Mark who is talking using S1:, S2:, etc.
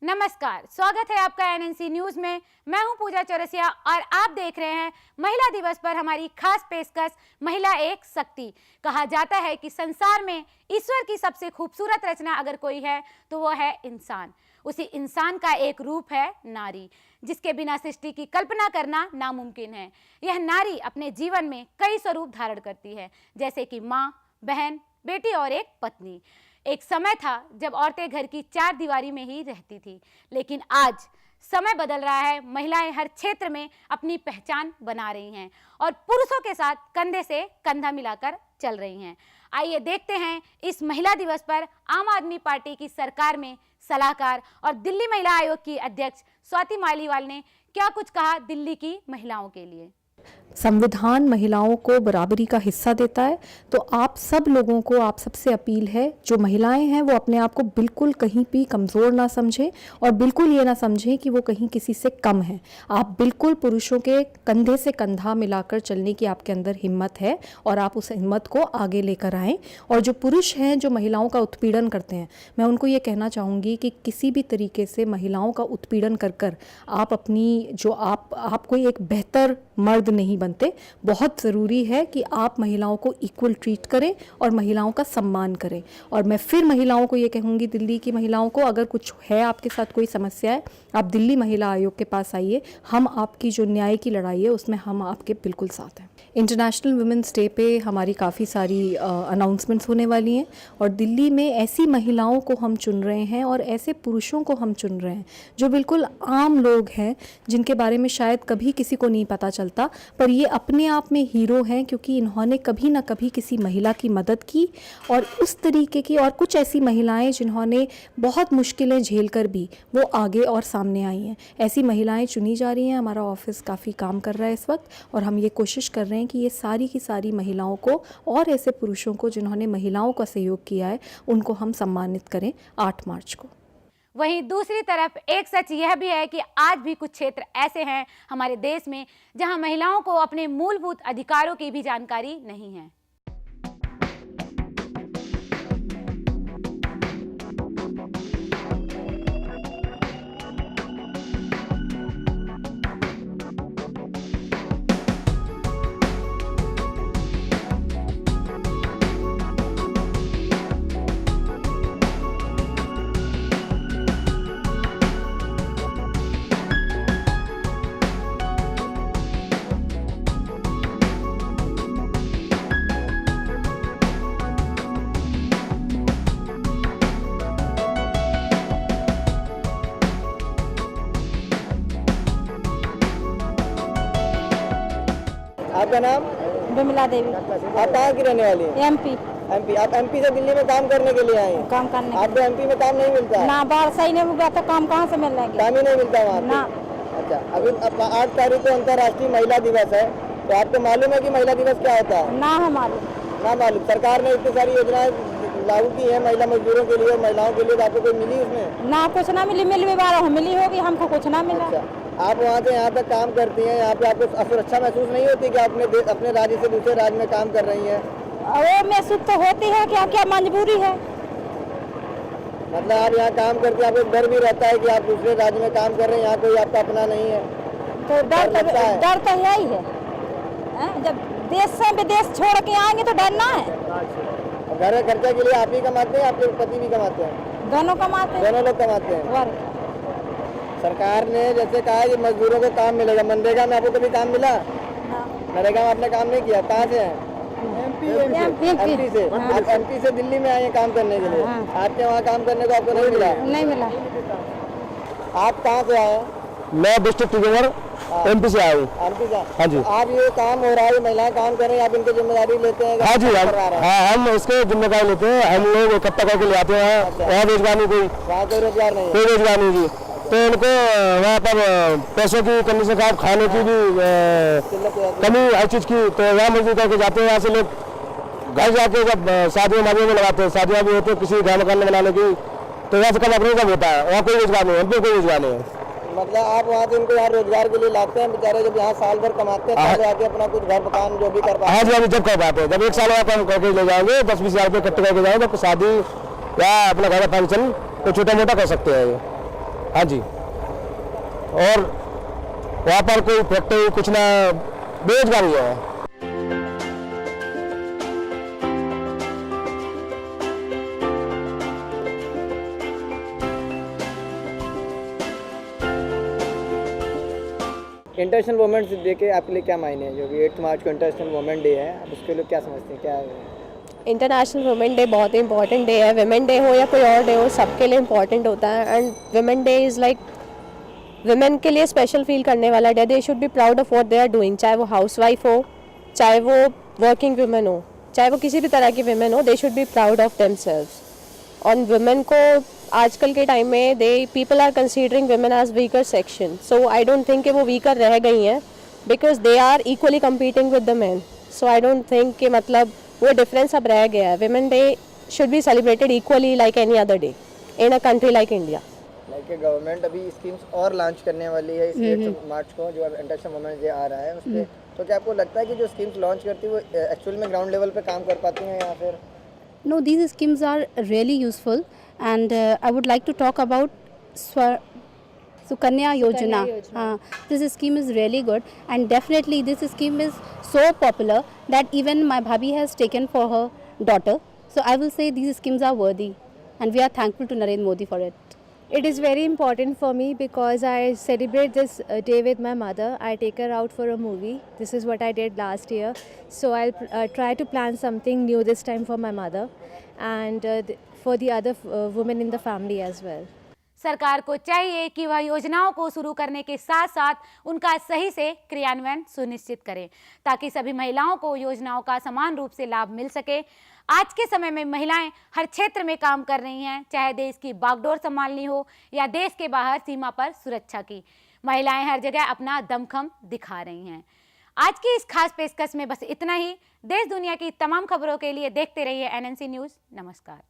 S1: नमस्कार, स्वागत है आपका एनएनसी न्यूज में। मैं हूं पूजा चौरसिया और आप देख रहे हैं महिला दिवस पर हमारी खास पेशकश महिला एक शक्ति। कहा जाता है कि संसार में ईश्वर की सबसे खूबसूरत रचना अगर कोई है तो वो है इंसान। उसी इंसान का एक रूप है नारी, जिसके बिना सृष्टि की कल्पना करना नामुमकिन है। यह नारी अपने जीवन में कई स्वरूप धारण करती है, जैसे कि माँ, बहन, बेटी और एक पत्नी। एक समय था जब औरतें घर की चार दीवारी में ही रहती थी, लेकिन आज समय बदल रहा है। महिलाएं हर क्षेत्र में अपनी पहचान बना रही हैं और पुरुषों के साथ कंधे से कंधा मिलाकर चल रही हैं। आइए देखते हैं इस महिला दिवस पर आम आदमी पार्टी की सरकार में सलाहकार और दिल्ली महिला आयोग की अध्यक्ष स्वाति मालीवाल ने क्या कुछ कहा दिल्ली की महिलाओं के लिए।
S2: संविधान महिलाओं को बराबरी का हिस्सा देता है, तो आप सब लोगों को, आप सबसे अपील है, जो महिलाएं हैं वो अपने आप को बिल्कुल कहीं भी कमज़ोर ना समझें और बिल्कुल ये ना समझें कि वो कहीं किसी से कम है। आप बिल्कुल पुरुषों के कंधे से कंधा मिलाकर चलने की आपके अंदर हिम्मत है और आप उस हिम्मत को आगे लेकर आएँ। और जो पुरुष हैं जो महिलाओं का उत्पीड़न करते हैं, मैं उनको ये कहना चाहूँगी कि किसी भी तरीके से महिलाओं का उत्पीड़न कर कर आप अपनी जो आप कोई एक बेहतर मर्द नहीं बनते। बहुत ज़रूरी है कि आप महिलाओं को इक्वल ट्रीट करें और महिलाओं का सम्मान करें। और मैं फिर महिलाओं को ये कहूँगी, दिल्ली की महिलाओं को, अगर कुछ है आपके साथ कोई समस्या है, आप दिल्ली महिला आयोग के पास आइए। हम आपकी जो न्याय की लड़ाई है उसमें हम आपके बिल्कुल साथ हैं। इंटरनेशनल वुमेंस डे पे हमारी काफ़ी सारी अनाउंसमेंट्स होने वाली हैं और दिल्ली में ऐसी महिलाओं को हम चुन रहे हैं और ऐसे पुरुषों को हम चुन रहे हैं जो बिल्कुल आम लोग हैं, जिनके बारे में शायद कभी किसी को नहीं पता चलता, पर ये अपने आप में हीरो हैं क्योंकि इन्होंने कभी ना कभी किसी महिला की मदद की। और उस तरीके की और कुछ ऐसी महिलाएं जिन्होंने बहुत मुश्किलें झेल कर भी वो आगे और सामने आई हैं, ऐसी महिलाएं चुनी जा रही हैं। हमारा ऑफिस काफ़ी काम कर रहा है इस वक्त और हम ये कोशिश कर रहे हैं कि ये सारी की सारी महिलाओं को और ऐसे पुरुषों को जिन्होंने महिलाओं का सहयोग किया है उनको हम सम्मानित करें 8 मार्च को।
S1: वहीं दूसरी तरफ एक सच यह भी है कि आज भी कुछ क्षेत्र ऐसे हैं हमारे देश में जहां महिलाओं को अपने मूलभूत अधिकारों की भी जानकारी नहीं है।
S3: आपका नाम?
S4: विमला देवी।
S3: आप कहाँ की रहने वाली हैं?
S4: एमपी।
S3: एमपी। आप एमपी से दिल्ली में काम करने के लिए आए हैं?
S4: काम करने
S3: आपको एमपी में काम नहीं मिलता है?
S4: ना, बाहर सही नहीं हुआ तो काम कहाँ से मिल जाएंगे?
S3: काम ही नहीं मिलता वहाँ पे?
S4: ना।
S3: अच्छा, अभी 8 तारीख को अंतर्राष्ट्रीय महिला दिवस है, तो आपको मालूम है कि महिला दिवस क्या होता है?
S4: ना हमारे
S3: ना मालूम। सरकार ने इतनी सारी योजनाएं लागू की है महिला मजदूरों के लिए और महिलाओं के लिए, आपको कोई मिली उसमें?
S4: ना, कुछ ना मिली। मिल भी बारह मिली होगी, हमको कुछ ना मिला।
S3: अच्छा, आप वहाँ से यहाँ तक काम करती हैं, यहाँ पे आपको असुरक्षा महसूस नहीं होती कि आप अपने राज्य से दूसरे राज्य में काम कर रही हैं?
S4: वो महसूस तो होती है कि क्या मजबूरी है।
S3: मतलब आप यहाँ काम करके आपको डर भी रहता है कि आप दूसरे राज्य में काम कर रहे हैं, यहाँ कोई आपका अपना नहीं है,
S4: तो डर तो यही है। जब देश से विदेश छोड़ के आएंगे तो डरना है।
S3: घर खर्चा के लिए आप ही कमाते हैं, आपके पति भी कमाते हैं?
S4: दोनों कमाते हैं।
S3: दोनों लोग कमाते हैं। सरकार ने जैसे कहा कि मजदूरों को काम मिलेगा, मनरेगा में आपको कभी काम मिला? मनरेगा में आपने काम नहीं किया? कहाँ से हैं? एमपी से। आप एमपी से दिल्ली में आए हैं काम करने के लिए? आपके वहाँ काम करने को आपको नहीं मिला?
S4: नहीं मिला।
S3: आप कहाँ से आए?
S5: मैं डिस्ट्रिक्ट टीचर एमपी से आया हूँ।
S3: एमपी से?
S5: हाँ जी।
S3: आप ये काम हो रहा है, महिलाएं काम कर रही हैं, आप इनकी जिम्मेदारी लेते हैं?
S5: हाँ जी, हम इसके जिम्मेदारी लेते हैं। हम लोग इकट्ठा करके ले आते हैं। वहाँ रोजगार नहीं,
S3: वहाँ कोई रोजगार नहीं है?
S5: कोई रोजगार नहीं जी। तो उनको वहाँ पर पैसों की कंडीशन खराब, खाने की भी कमी, हर चीज़ की, तो वहाँ मजदूर करके जाते हैं। यहाँ से लोग घर जाके जब शादियों में लगाते हैं, शादियाँ भी होती है किसी घर मकान बनाने की, तो यहाँ से कम अपने कब होता है। वहाँ कोई रोजगार नहीं है, कोई रोजगार नहीं है।
S3: मतलब आप वहाँ से उनको यहाँ रोजगार के लिए लाते हैं, बेचारे जब यहाँ साल भर कमाते हैं तब आके अपना कुछ घर मकान जो भी कर पाते हैं?
S5: हाँ जी, अभी जब कर पाते हैं, जब 1 साल बाद काम करके ले जाएंगे, 10-20 हज़ार रुपये इकट्ठे करके जाएंगे तो शादी या अपना घर का फंक्शन तो छोटा मोटा कर सकते हैं। हाँ जी। और वहाँ पर कोई फैक्ट्री कुछ ना, बेरोजगारी है।
S3: इंटरनेशनल वुमेन्स डे के आपके लिए क्या मायने हैं? जो भी 8 मार्च को इंटरनेशनल वुमेन डे है, आप उसके लिए क्या समझते हैं, क्या है?
S6: इंटरनेशनल वुमेन डे बहुत ही इंपॉर्टेंट डे है। वुमेन डे हो या कोई और डे हो, सबके लिए इंपॉर्टेंट होता है। And women day is like women के लिए स्पेशल फील करने वाला day. They should be proud of what they are doing, चाहे वो हाउसवाइफ हो, चाहे वो वर्किंग वुमेन हो, चाहे वो किसी भी तरह की वुमेन हो, they should be proud of themselves. और वुमेन को आजकल के टाइम में people are considering women as weaker section, so I don't think कि वो वीकर रह गई हैं, because they are equally competing with the man. So I don't think कि मतलब वो डिफरेंस अब रह गया है। Women day should be celebrated equally like any other day in a country like India.
S3: Like government अभी स्कीम्स और launch करने वाली है इस 8 मार्च को, जो इंटरनेशनल वुमेन डे आ रहा है उस पर। तो क्या आपको लगता है कि जो स्कीम्स लॉन्च करती है वो एक्चुअल में ग्राउंड लेवल पे काम कर पाती हैं या फिर?
S7: No, these schemes are really useful, and I would like to talk about Sukanya Yojana. This scheme is really good, and definitely this scheme is so popular that even my bhabhi has taken for her daughter. So I will say these schemes are worthy, and we are thankful to Narendra Modi for it.
S8: It is very important for me because I celebrate this day with my mother. I take her out for a movie. This is what I did last year. So I'll try to plan something new this time for my mother and for the other women in the family as well.
S1: सरकार को चाहिए कि वह योजनाओं को शुरू करने के साथ साथ उनका सही से क्रियान्वयन सुनिश्चित करें, ताकि सभी महिलाओं को योजनाओं का समान रूप से लाभ मिल सके। आज के समय में महिलाएं हर क्षेत्र में काम कर रही हैं, चाहे देश की बागडोर संभालनी हो या देश के बाहर सीमा पर सुरक्षा की। महिलाएं हर जगह अपना दमखम दिखा रही हैं। आज की इस खास पेशकश में बस इतना ही। देश दुनिया की तमाम खबरों के लिए देखते रहिए NNC न्यूज़। नमस्कार।